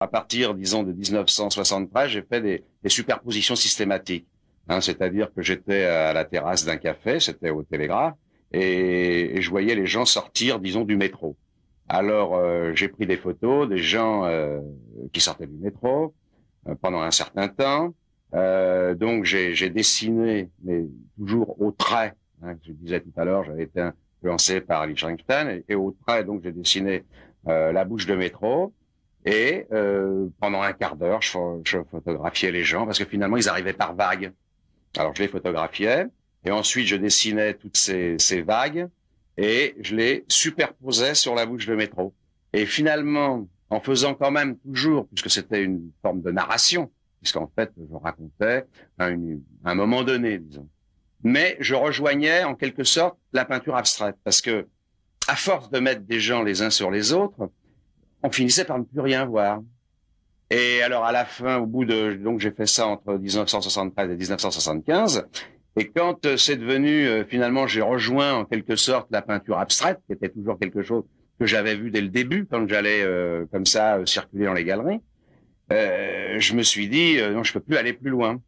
à partir, disons, de 1973, j'ai fait des superpositions systématiques. Hein, c'est-à-dire que j'étais à la terrasse d'un café, c'était au Télégraphe, et je voyais les gens sortir, disons, du métro. Alors, j'ai pris des photos des gens qui sortaient du métro pendant un certain temps. Donc, j'ai dessiné, mais toujours au trait. Hein, je disais tout à l'heure, j'avais été influencé par Liechtenstein, et au trait, donc, j'ai dessiné la bouche de métro. Et pendant un quart d'heure, je photographiais les gens parce que finalement, ils arrivaient par vagues. Alors, je les photographiais et ensuite, je dessinais toutes ces vagues et je les superposais sur la bouche de métro. Et finalement, en faisant quand même toujours, puisque c'était une forme de narration, puisqu'en fait, je racontais un moment donné, disons. Mais je rejoignais en quelque sorte la peinture abstraite parce que, à force de mettre des gens les uns sur les autres, on finissait par ne plus rien voir. Et alors à la fin, donc j'ai fait ça entre 1973 et 1975. Et quand c'est devenu, finalement, j'ai rejoint en quelque sorte la peinture abstraite, qui était toujours quelque chose que j'avais vu dès le début, quand j'allais comme ça circuler dans les galeries. Je me suis dit, non, je peux plus aller plus loin.